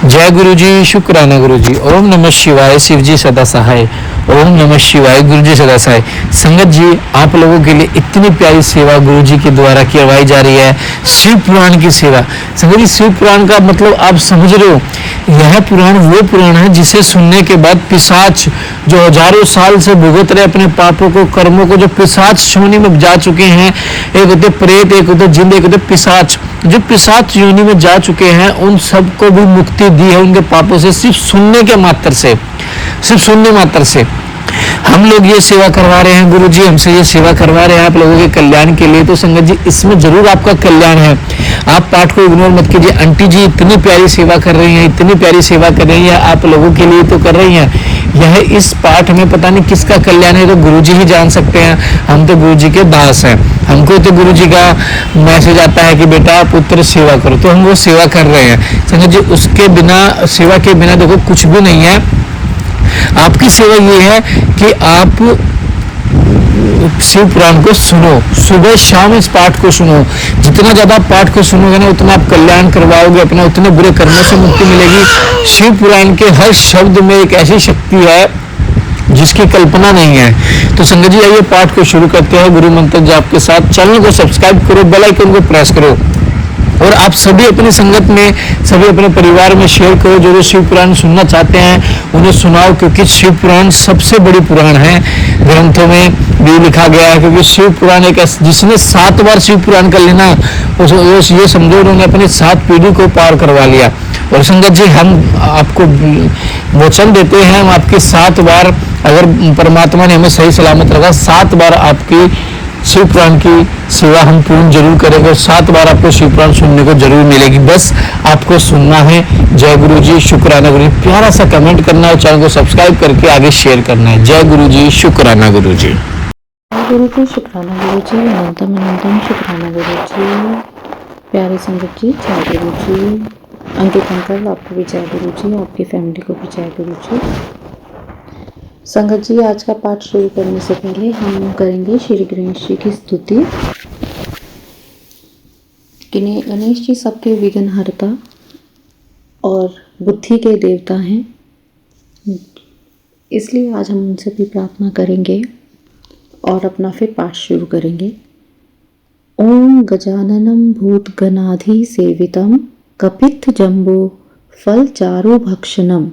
जय गुरु जी, शुक्राना गुरु जी। ओम नमः शिवाय, शिव जी सदा सहाय। ओम नमः शिवाय, गुरु जी सदा सहाय। संगत जी, आप लोगों के लिए इतनी प्यारी सेवा गुरु जी के द्वारा करवाई जा रही है, शिव पुराण की सेवा। संगत जी, शिव पुराण का मतलब आप समझ रहे हो, यह पुराण वो पुराण है जिसे सुनने के बाद पिशाच जो हजारों साल से भुगत रहे अपने पापों को, कर्मों को, जो पिशाच योनि में जा चुके हैं, एक होते प्रेत, एक होते जिंद, एक होते पिशाच, जो पिशाच योनि में जा चुके हैं, उन सबको भी मुक्ति दी है उनके पापों से, सिर्फ सुनने के मात्र से, सिर्फ सुनने मात्र से। हम लोग ये सेवा करवा रहे हैं, गुरु जी हमसे ये सेवा करवा रहे हैं आप लोगों के कल्याण के लिए। तो संगत जी, इसमें जरूर आपका कल्याण है। आप पाठ को इग्नोर मत कीजिए। आंटी जी इतनी प्यारी सेवा कर रही हैं, इतनी प्यारी सेवा कर रही हैं, आप लोगों के लिए तो कर रही हैं। यह इस पाठ में पता नहीं किसका कल्याण है, तो गुरु जी ही जान सकते हैं। हम तो गुरु जी के दास हैं। हमको तो गुरु जी का मैसेज आता है कि बेटा पुत्र सेवा करो, तो हम वो सेवा कर रहे हैं। संगत जी, उसके बिना, सेवा के बिना देखो कुछ भी नहीं है। आपकी सेवा ये है कि आप शिव पुराण को सुनो, सुबह शाम इस पाठ को सुनो। जितना ज्यादा पाठ को सुनोगे ना, उतना आप कल्याण करवाओगे अपना, उतने बुरे कर्मों से मुक्ति मिलेगी। शिव पुराण के हर शब्द में एक ऐसी शक्ति है जिसकी कल्पना नहीं है। तो संगत जी, आइए पाठ को शुरू करते हैं गुरु मंत्र जाप के साथ। चैनल को सब्सक्राइब करो, बेल आइकन को प्रेस करो, और आप सभी अपनी संगत में, सभी अपने परिवार में शेयर करो। जो शिव पुराण सुनना चाहते हैं उन्हें सुनाओ, क्योंकि शिव पुराण सबसे बड़ी पुराण है। ग्रंथों में भी लिखा गया है, क्योंकि शिव पुराण एक, जिसने 7 बार शिव पुराण कर लेना, ये समझो उन्होंने अपनी 7 पीढ़ी को पार करवा लिया। और संगत जी, हम आपको वचन देते हैं, हम आपकी 7 बार, अगर परमात्मा ने हमें सही सलामत रखा, 7 बार आपकी शिव पुराण की सेवा हम पूर्ण जरूर करेंगे, और 7 बार आपको शिव पुराण सुनने को जरूर मिलेगी। बस आपको सुनना है। जय गुरु जी, शुक्राना गुरु जी। प्यारा सा कमेंट करना है, चैनल को सब्सक्राइब करके आगे शेयर करना है। जय गुरु जी, शुक्राना गुरु जी। गुरु जी, शुक्राना गुरु जी। अनंतम अनंतम शुक्राना गुरु जी। प्यारे संगत जी, जय गुरु जी। अंकित अंकल, आपको भी जय गुरु जी, आपकी फैमिली को भी जय गुरु जी। संगत जी, आज का पाठ शुरू करने से पहले हम करेंगे श्री गणेश जी की स्तुति। गणेश जी सबके विघ्नहर्ता और बुद्धि के देवता हैं, इसलिए आज हम उनसे भी प्रार्थना करेंगे और अपना फिर पाठ शुरू करेंगे। ओम गजाननम भूतगणाधि सेवितम कपित्थ जम्बो फल चारु भक्षणम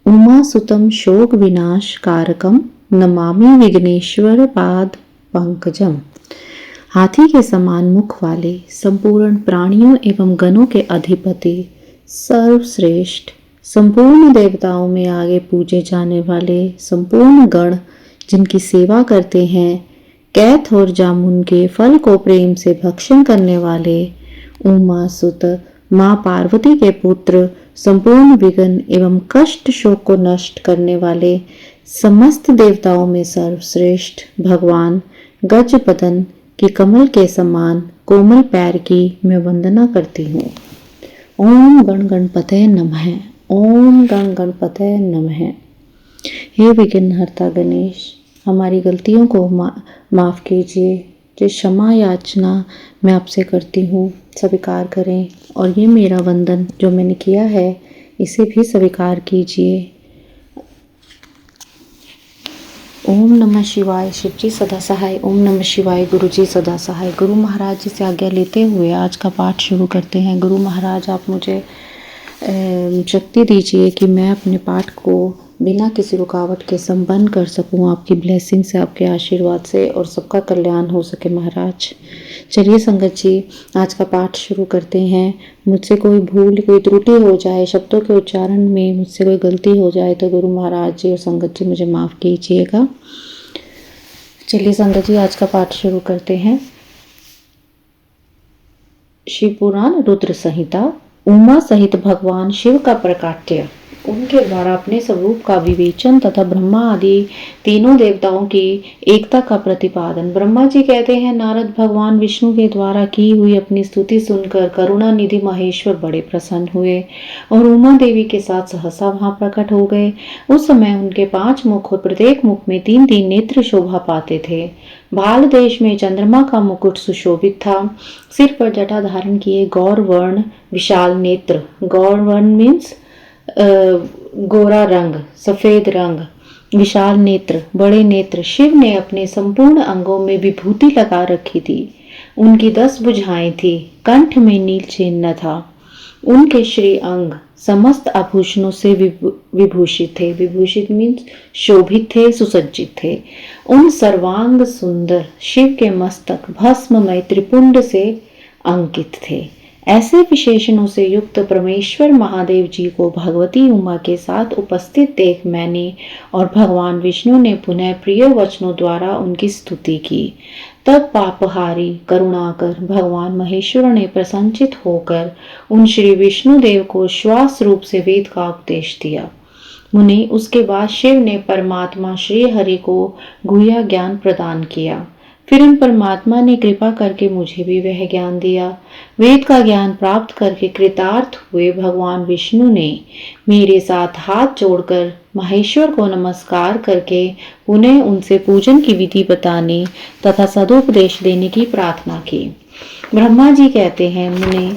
उमासुतम शोक विनाश कारकम नमामि विघ्नेश्वर पाद पंकजम। हाथी के समान मुख वाले, संपूर्ण प्राणियों एवं गणों के अधिपति, सर्वश्रेष्ठ, संपूर्ण देवताओं में आगे पूजे जाने वाले संपूर्ण गण जिनकी सेवा करते हैं, कैथ और जामुन के फल को प्रेम से भक्षण करने वाले, उमासुत माँ पार्वती के पुत्र, संपूर्ण विघ्न एवं कष्ट शोक को नष्ट करने वाले, समस्त देवताओं में सर्वश्रेष्ठ भगवान गजपदन की कमल के समान कोमल पैर की मैं वंदना करती हूँ। ओम गण गणपतये नमः। ओम गण गणपतये नमः। हे विघ्नहर्ता गणेश, हमारी गलतियों को माफ़ कीजिए। जो क्षमा याचना मैं आपसे करती हूँ, स्वीकार करें, और ये मेरा वंदन जो मैंने किया है इसे भी स्वीकार कीजिए। ओम नमः शिवाय, शिव जी सदा सहाय। ओम नमः शिवाय, गुरु जी सदा सहाय। गुरु महाराज जी से आज्ञा लेते हुए आज का पाठ शुरू करते हैं। गुरु महाराज, आप मुझे शक्ति दीजिए कि मैं अपने पाठ को बिना किसी रुकावट के संपन्न कर सकूं, आपकी ब्लेसिंग से, आपके आशीर्वाद से, और सबका कल्याण हो सके महाराज। चलिए संगत जी, आज का पाठ शुरू करते हैं। मुझसे कोई भूल, कोई त्रुटि हो जाए, शब्दों के उच्चारण में मुझसे कोई गलती हो जाए तो गुरु महाराज जी और संगत जी मुझे माफ़ कीजिएगा। चलिए संगत जी, आज का पाठ शुरू करते हैं। शिव पुराण रुद्र संहिता। उमा सहित भगवान शिव का प्रकाट्य, उनके द्वारा अपने स्वरूप का विवेचन तथा ब्रह्मा आदि तीनों देवताओं की एकता का प्रतिपादन। ब्रह्मा जी कहते हैं, नारद भगवान विष्णु के द्वारा की हुई अपनी स्तुति सुनकर करुणा निधि महेश्वर बड़े प्रसन्न हुए और उमा देवी के साथ सहसा वहां प्रकट हो गए। उस समय उनके 5 मुख और प्रत्येक मुख में 3-3 नेत्र शोभा पाते थे। भाल देश में चंद्रमा का मुकुट सुशोभित था। सिर पर जटा धारण किए गौर वर्ण विशाल नेत्र, गौर वर्ण मीन्स गोरा रंग, सफेद रंग, विशाल नेत्र, बड़े नेत्र। शिव ने अपने संपूर्ण अंगों में विभूति लगा रखी थी। उनकी 10 भुजाएं थी, कंठ में नील चिन्ह था। उनके श्री अंग समस्त आभूषणों से विभूषित थे। विभूषित मीन्स शोभित थे, सुसज्जित थे। उन सर्वांग सुंदर शिव के मस्तक भस्ममय त्रिपुंड से अंकित थे। ऐसे विशेषणों से युक्त परमेश्वर महादेव जी को भगवती उमा के साथ उपस्थित देख मैंने और भगवान विष्णु ने पुनः प्रिय वचनों द्वारा उनकी स्तुति की। तब पापहारी करुणाकर भगवान महेश्वर ने प्रसन्नचित होकर उन श्री विष्णु देव को श्वास रूप से वेद का उपदेश दिया। मुनि, उसके बाद शिव ने परमात्मा श्री हरि को गुह्य ज्ञान प्रदान किया। फिर उन परमात्मा ने कृपा करके मुझे भी वह ज्ञान दिया। वेद का ज्ञान प्राप्त करके कृतार्थ हुए भगवान विष्णु ने मेरे साथ हाथ जोड़कर महेश्वर को नमस्कार करके उन्हें उनसे पूजन की विधि बताने तथा सदुपदेश देने की प्रार्थना की। ब्रह्मा जी कहते हैं, मुने,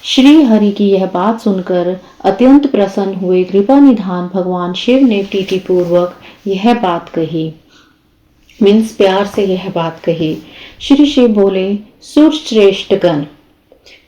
श्री हरि की यह बात सुनकर अत्यंत प्रसन्न हुए कृपा निधान भगवान शिव ने प्रीति पूर्वक यह बात कही, मीन्स प्यार से यह बात कही। श्री शिव बोले, सुरश्रेष्ठ गण,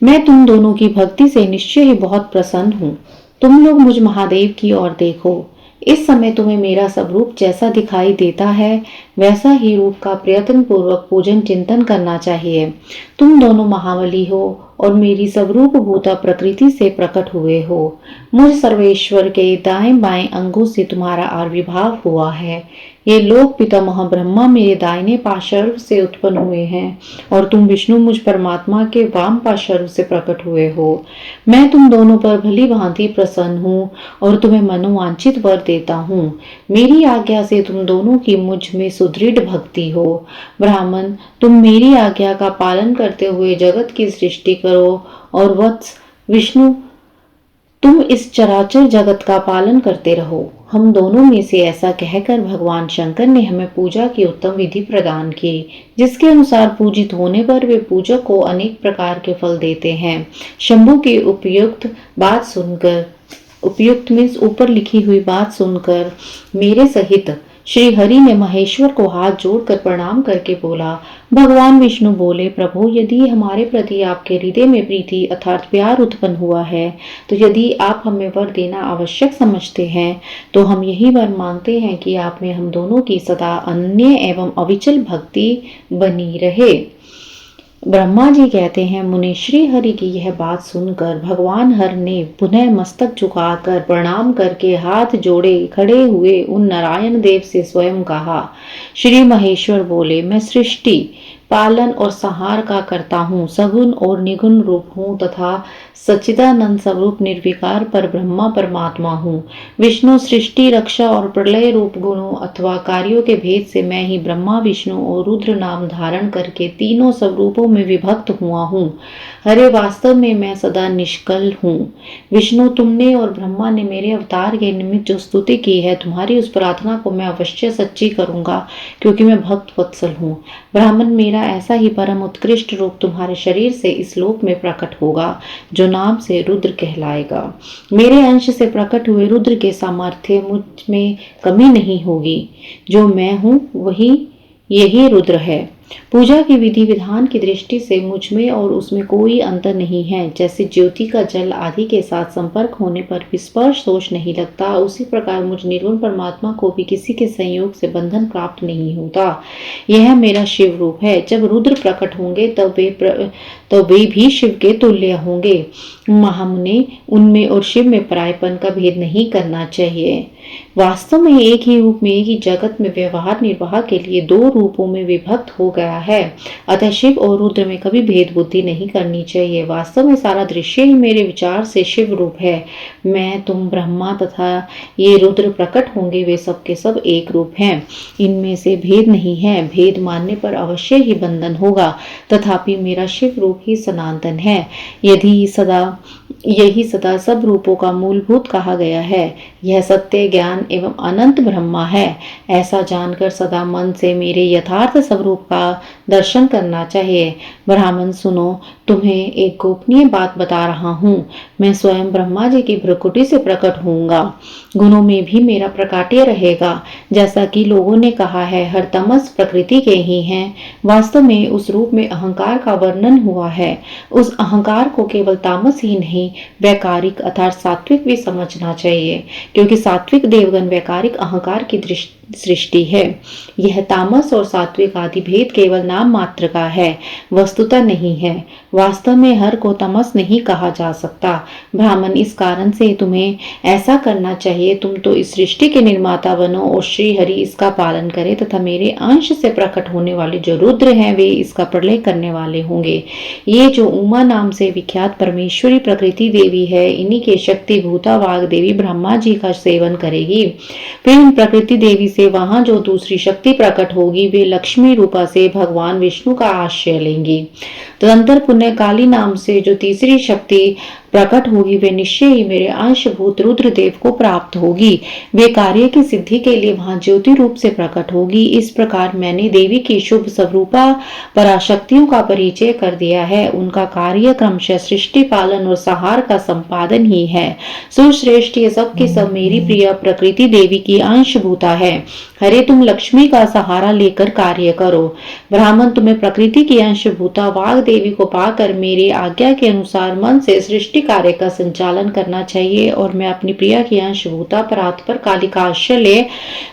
मैं तुम दोनों की भक्ति से निश्चय ही बहुत प्रसन्न हूँ। तुम लोग मुझ महादेव की ओर देखो। इस समय तुम्हें मेरा स्वरूप जैसा दिखाई देता है वैसा ही रूप का प्रयत्न पूर्वक पूजन चिंतन करना चाहिए। तुम दोनों महाबली हो और मेरी स्वरूप भूता प्रकृति से प्रकट हुए हो। मुझ सर्वेश्वर के दाएं बाएं अंगों से तुम्हारा आविर्भाव हुआ है। ये लोक पितामह ब्रह्मा मेरे दाहिने पार्श्व से उत्पन्न हुए हैं और तुम विष्णु मुझ परमात्मा के वाम पार्श्व से प्रकट हुए हो। मैं तुम दोनों पर भली भांति प्रसन्न हूँ और तुम्हें मनोवांछित वर देता हूँ। मेरी आज्ञा से तुम दोनों की मुझ में सुदृढ़ भक्ति हो। ब्राह्मण, तुम मेरी आज्ञा का पालन करते हुए जगत की सृष्टि करो और वत्स विष्णु, तुम इस चराचर जगत का पालन करते रहो। हम दोनों में से ऐसा कहकर भगवान शंकर ने हमें पूजा की उत्तम विधि प्रदान की, जिसके अनुसार पूजित होने पर वे पूजक को अनेक प्रकार के फल देते हैं। शंभु की उपयुक्त बात सुनकर, उपयुक्त मीन्स ऊपर लिखी हुई बात सुनकर मेरे सहित श्री हरि ने महेश्वर को हाथ जोड़कर प्रणाम करके बोला। भगवान विष्णु बोले, प्रभु, यदि हमारे प्रति आपके हृदय में प्रीति अर्थात प्यार उत्पन्न हुआ है, तो यदि आप हमें वर देना आवश्यक समझते हैं, तो हम यही वर मांगते हैं कि आप में हम दोनों की सदा अनन्य एवं अविचल भक्ति बनी रहे। ब्रह्मा जी कहते हैं, मुनि, श्री हरि की यह बात सुनकर भगवान हर ने पुनः मस्तक झुकाकर प्रणाम करके हाथ जोड़े खड़े हुए उन नारायण देव से स्वयं कहा। श्री महेश्वर बोले, मैं सृष्टि पालन और संहार का करता हूँ, सगुण और निगुण रूप हूँ तथा सच्चिदानंद स्वरूप निर्विकार पर ब्रह्मा परमात्मा हूँ। विष्णु सृष्टि, रक्षा और प्रलय रूप गुणों अथवा कार्यों के भेद से मैं ही ब्रह्मा, विष्णु और रुद्र नाम धारण करके तीनों स्वरूपों में विभक्त हुआ हूँ। हरे, वास्तव में मैं सदा निष्कल हूँ। विष्णु, तुमने और ब्रह्मा ने मेरे अवतार के निमित्त जो स्तुति की है, तुम्हारी उस प्रार्थना को मैं अवश्य सच्ची करूंगा, क्योंकि मैं भक्त वत्सल हूँ। ब्राह्मण, मेरा ऐसा ही परम उत्कृष्ट रूप तुम्हारे शरीर से इस लोक में प्रकट होगा, जो नाम से रुद्र कहलाएगा। मेरे अंश से प्रकट हुए रुद्र के सामर्थ्य मुझ में कमी नहीं होगी। जो मैं हूँ वही यही रुद्र है। पूजा की विधि विधान की दृष्टि से मुझ में और उसमें कोई अंतर नहीं है। जैसे ज्योति का जल आदि के साथ संपर्क होने पर स्पर्श दोष नहीं लगता, उसी प्रकार मुझ निर्गुण परमात्मा को भी किसी के संयोग से बंधन प्राप्त नहीं होता। यह मेरा शिव रूप है। जब रुद्र प्रकट होंगे तब वे भी शिव के तुल्य होंगे। महामुनि, उनमें और शिव में परायपन का भेद नहीं करना चाहिए। वास्तव में एक ही रूप में एक ही जगत में व्यवहार निर्वाह के लिए दो रूपों में विभक्त हो गया है। अतः शिव और रुद्र में कभी भेद बुद्धि नहीं करनी चाहिए। वास्तव में सारा दृश्य ही मेरे विचार से शिव रूप है। मैं, तुम, ब्रह्मा तथा ये रुद्र प्रकट होंगे, वे सब के सब एक रूप हैं। इनमें से भेद नहीं है। भेद मानने पर अवश्य ही बंधन होगा, तथापि मेरा शिव रूप ही सनातन है। यदि सदा यही सदा सब रूपों का मूलभूत कहा गया है। यह सत्य, ज्ञान एवं अनंत ब्रह्मा है। ऐसा जानकर सदा मन से मेरे यथार्थ स्वरूप का दर्शन करना चाहिए। ब्राह्मण सुनो, तुम्हें एक गोपनीय बात बता रहा हूँ। मैं स्वयं ब्रह्मा जी की भ्रुकुटी से प्रकट होऊंगा। गुणों में भी मेरा प्रकाट्य रहेगा। जैसा कि लोगों ने कहा है, हर तमस प्रकृति के ही हैं। वास्तव में उस रूप में अहंकार का वर्णन हुआ है। उस अहंकार को केवल तामस ही नहीं, वैकारिक अर्थात सात्विक भी समझना चाहिए, क्योंकि सात्विक देवगण वैकारिक अहंकार की सृष्टि है। यह तामस और सात्विक आदि भेद केवल नाम मात्र का है, वस्तुतः नहीं है। वास्तव में हर को तमस नहीं कहा जा सकता। ब्राह्मण, इस कारण से तुम्हें ऐसा करना चाहिए। तुम तो इस सृष्टि के निर्माता बनो और श्री हरि इसका पालन करे तथा मेरे अंश से प्रकट होने वाले जो रुद्र हैं वे इसका प्रलय करने वाले होंगे। ये जो उमा नाम से विख्यात परमेश्वरी प्रकृति देवी है, इन्हीं के शक्ति भूता वाग देवी ब्रह्मा जी का सेवन करेगी। फिर इन प्रकृति देवी से वहां जो दूसरी शक्ति प्रकट होगी वे लक्ष्मी रूपा से भगवान विष्णु का आश्रय लेंगी। तदंतर पुण्य काली नाम से जो तीसरी शक्ति प्रकट होगी वे निश्चय ही मेरे अंशभूत रुद्रदेव को प्राप्त होगी। वे कार्य की सिद्धि के लिए वहां ज्योति रूप से प्रकट होगी। इस प्रकार मैंने देवी की शुभ स्वरूपा पराशक्तियों का परिचय कर दिया है। उनका कार्य क्रमशः सृष्टि पालन और संहार का संपादन ही है। सुश्रेष्ठ, ये सब की सब मेरी प्रिय प्रकृति देवी की अंशभूता है। हरे, तुम लक्ष्मी का सहारा लेकर कार्य करो। ब्राह्मण, तुम्हें प्रकृति की अंशभूता वाग देवी को पाकर मेरी आज्ञा के अनुसार मन से सृष्टि कार्य का संचालन करना चाहिए और मैं अपनी प्रिया की अंशभूता परात्पर काली का आश्रय ले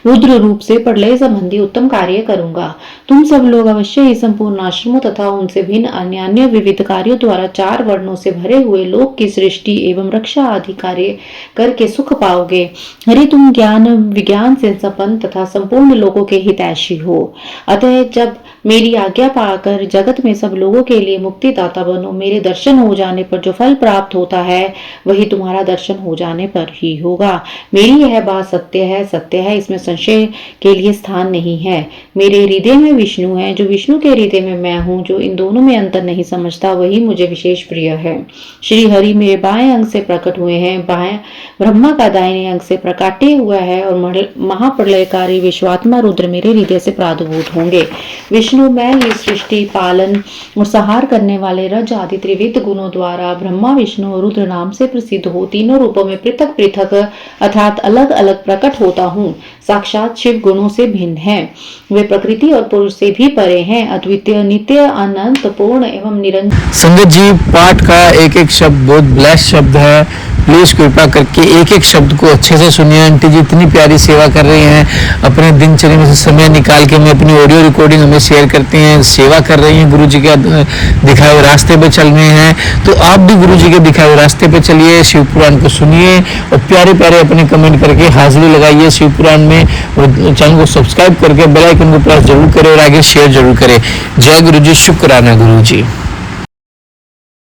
रुद्र रूप से प्रलय संबंधी उत्तम कार्य करूंगा। तुम सब लोग अवश्य ही संपूर्ण आश्रमों तथा उनसे भिन्न अन्य विविध कार्यों द्वारा 4 वर्णों से भरे हुए लोक की सृष्टि एवं रक्षा आदि कार्य करके सुख पाओगे। हरि, तुम ज्ञान विज्ञान से संपन्न तथा संपूर्ण लोगों के हितैषी हो। अतः जब मेरी आज्ञा पाकर जगत में सब लोगों के लिए मुक्तिदाता बनो। मेरे दर्शन हो जाने पर जो फल प्राप्त होता है वही तुम्हारा दर्शन हो जाने पर ही होगा। मेरी यह बात सत्य है, इसमें संशय के लिए स्थान नहीं है। मेरे हृदय में विष्णु है, जो विष्णु के हृदय में मैं हूँ। जो इन दोनों में अंतर नहीं समझता वही मुझे विशेष प्रिय है। श्री हरि मेरे बाएं अंग से प्रकट हुए हैं, बाएं ब्रह्मा का दाहिने अंग से प्रकाट्य हुआ है और महाप्रलयकारी विश्वात्मा रुद्र मेरे हृदय से प्रादुर्भूत होंगे। विष्णु मैं ही सृष्टि पालन और संहार करने वाले रज आदि त्रिविध गुणों द्वारा ब्रह्मा विष्णु और रुद्र नाम से प्रसिद्ध हो तीनों रूपों में पृथक पृथक अर्थात अलग अलग प्रकट होता हूँ। साक्षात शिव गुणों से भिन्न है। वे प्रकृति और पुरुष से भी परे हैं। अद्वितीय, नित्य, अनंत, पूर्ण एवं निरंतर। संगत जी, पाठ का एक एक शब्द बहुत ब्लेस्ड शब्द है। प्लीज कृपा करके एक एक शब्द को अच्छे से सुनिए। आंटी जी इतनी प्यारी सेवा कर रही हैं, अपने दिनचर्या में से समय निकाल के हमें अपनी ऑडियो रिकॉर्डिंग हमें शेयर करती हैं, सेवा कर रही हैं, गुरु जी के दिखाए हुए रास्ते पे चल रहे हैं। तो आप भी गुरु जी के दिखाए हुए रास्ते पे चलिए, शिव पुराण को सुनिए और प्यारे प्यारे अपने कमेंट करके हाजिरी लगाइए शिव पुराण में। और चैनल को सब्सक्राइब करके बेल आइकन को प्रेस जरूर करें और आगे शेयर जरूर करें। जय गुरु जी, शुक्राना गुरु जी।